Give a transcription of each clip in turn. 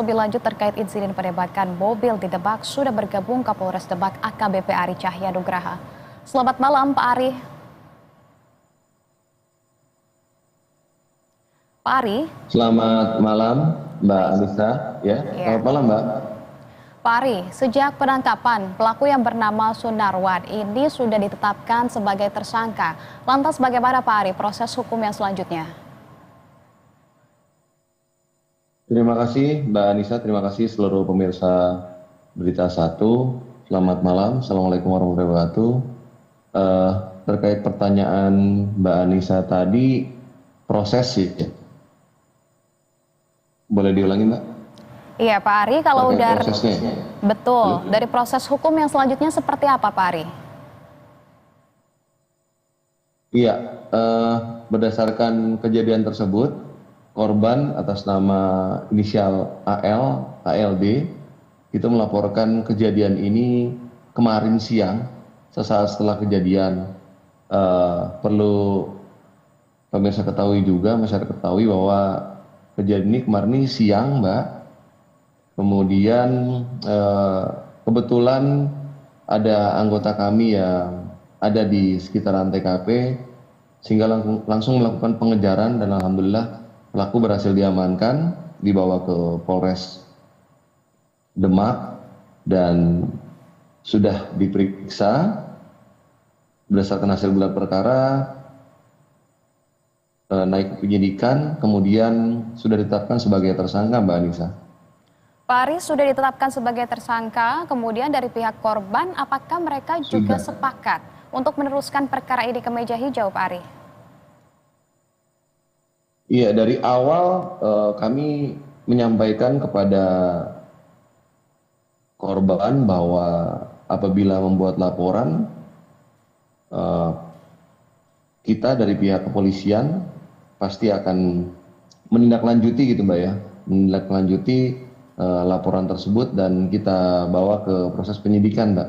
Lebih lanjut terkait insiden penembakan mobil di Demak sudah bergabung Kapolres Demak AKBP Ari Cahya Nugraha. Selamat malam Pak Ari. Pak Ari. Selamat malam Mbak Anissa. Ya. Selamat malam Mbak. Pak Ari, sejak penangkapan pelaku yang bernama Sunarwan ini sudah ditetapkan sebagai tersangka. Lantas bagaimana Pak Ari proses hukum yang selanjutnya? Terima kasih Mbak Anissa, terima kasih seluruh pemirsa Berita Satu. Selamat malam, Assalamualaikum warahmatullahi wabarakatuh. Terkait pertanyaan Mbak Anissa tadi, proses sih. Boleh diulangi Mbak? Iya Pak Ari, kalau dari prosesnya. Betul, dari proses hukum yang selanjutnya seperti apa Pak Ari? Iya, berdasarkan kejadian tersebut, korban atas nama inisial AL, ALD, itu melaporkan kejadian ini kemarin siang, sesaat setelah kejadian. Perlu pemirsa ketahui juga, masyarakat ketahui bahwa kejadian ini kemarin siang Mbak. Kemudian kebetulan ada anggota kami yang ada di sekitaran TKP sehingga langsung melakukan pengejaran dan alhamdulillah pelaku berhasil diamankan, dibawa ke Polres Demak dan sudah diperiksa. Berdasarkan hasil gelar perkara naik ke penyidikan, kemudian sudah ditetapkan sebagai tersangka Mbak Anissa. Pak Ari sudah ditetapkan sebagai tersangka, kemudian dari pihak korban, apakah mereka juga sepakat untuk meneruskan perkara ini ke meja hijau, Pak Ari? Iya, dari awal kami menyampaikan kepada korban bahwa apabila membuat laporan, kita dari pihak kepolisian pasti akan menindaklanjuti gitu Mbak ya, menindaklanjuti laporan tersebut dan kita bawa ke proses penyidikan, Mbak.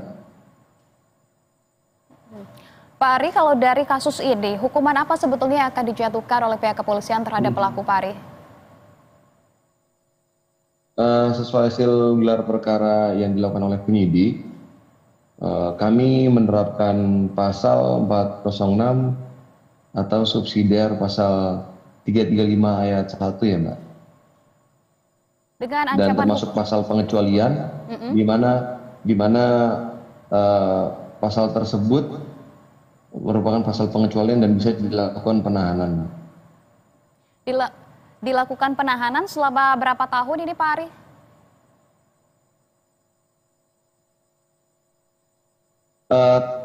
Pak Ari, kalau dari kasus ini, hukuman apa sebetulnya yang akan dijatuhkan oleh pihak kepolisian terhadap pelaku, Pak Ari? Sesuai hasil gelar perkara yang dilakukan oleh penyidik, kami menerapkan pasal 406 atau subsidiar pasal 335 ayat 1 ya, Mbak. Dengan dan termasuk pasal pengecualian di mana pasal tersebut merupakan pasal pengecualian dan bisa dilakukan penahanan. Dilakukan penahanan selama berapa tahun ini Pak Ari?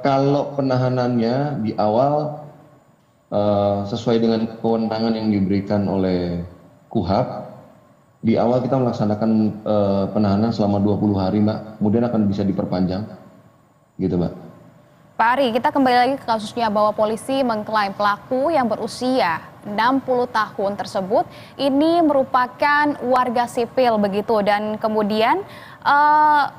Kalau penahanannya di awal sesuai dengan kewenangan yang diberikan oleh KUHP, di awal kita melaksanakan penahanan selama 20 hari Mbak, kemudian akan bisa diperpanjang gitu Mbak. Pak Ari, kita kembali lagi ke kasusnya bahwa polisi mengklaim pelaku yang berusia 60 tahun tersebut ini merupakan warga sipil begitu, dan kemudian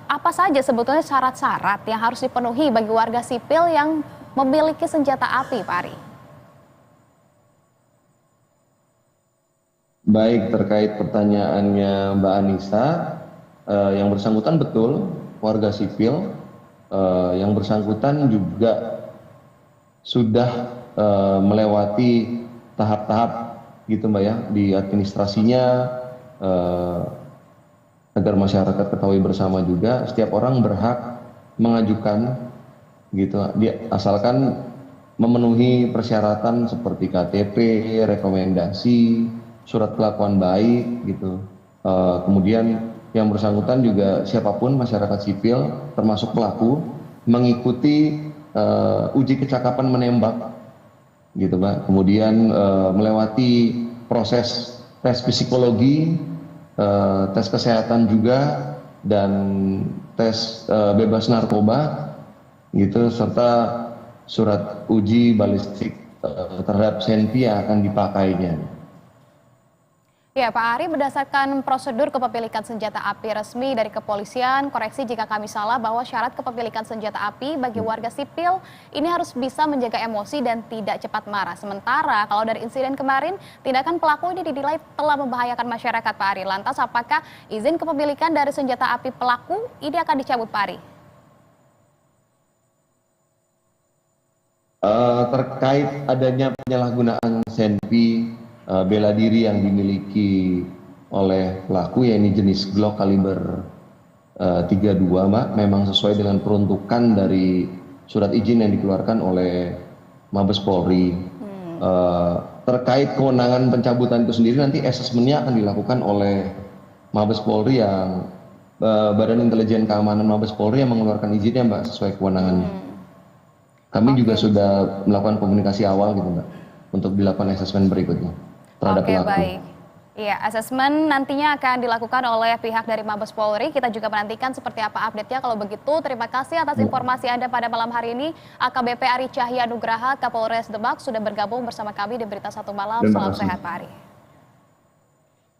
apa saja sebetulnya syarat-syarat yang harus dipenuhi bagi warga sipil yang memiliki senjata api Pak Ari? Baik, terkait pertanyaannya Mbak Anissa, yang bersangkutan betul warga sipil, yang bersangkutan juga sudah melewati tahap-tahap gitu Mbak ya di administrasinya, agar masyarakat ketahui bersama juga setiap orang berhak mengajukan gitu, asalkan memenuhi persyaratan seperti KTP, rekomendasi, surat kelakuan baik gitu. Kemudian yang bersangkutan juga siapapun masyarakat sipil termasuk pelaku mengikuti uji kecakapan menembak gitu Pak. Kemudian melewati proses tes psikologi, tes kesehatan juga, dan tes bebas narkoba gitu, serta surat uji balistik terhadap senpi yang akan dipakainya. Ya, Pak Ari, berdasarkan prosedur kepemilikan senjata api resmi dari kepolisian, koreksi jika kami salah bahwa syarat kepemilikan senjata api bagi warga sipil ini harus bisa menjaga emosi dan tidak cepat marah. Sementara kalau dari insiden kemarin, tindakan pelaku ini dinilai telah membahayakan masyarakat, Pak Ari. Lantas apakah izin kepemilikan dari senjata api pelaku ini akan dicabut, Pak Ari? Terkait adanya penyalahgunaan senpi bela diri yang dimiliki oleh pelaku, yaitu jenis Glock kaliber 32, Mbak, memang sesuai dengan peruntukan dari surat izin yang dikeluarkan oleh Mabes Polri. Terkait kewenangan pencabutan itu sendiri nanti asesmennya akan dilakukan oleh Mabes Polri yang Badan Intelijen Keamanan Mabes Polri yang mengeluarkan izinnya, Mbak, sesuai kewenangannya. Kami juga sudah melakukan komunikasi awal gitu, Mbak, untuk dilakukan asesmen berikutnya terhadap pelaku. Baik. Iya, asesmen nantinya akan dilakukan oleh pihak dari Mabes Polri. Kita juga menantikan seperti apa update-nya. Kalau begitu, terima kasih atas informasi Anda pada malam hari ini. AKBP Ari Cahya Nugraha, Kapolres Demak, sudah bergabung bersama kami di Berita Satu Malam. Salam sehat, Pak Ari.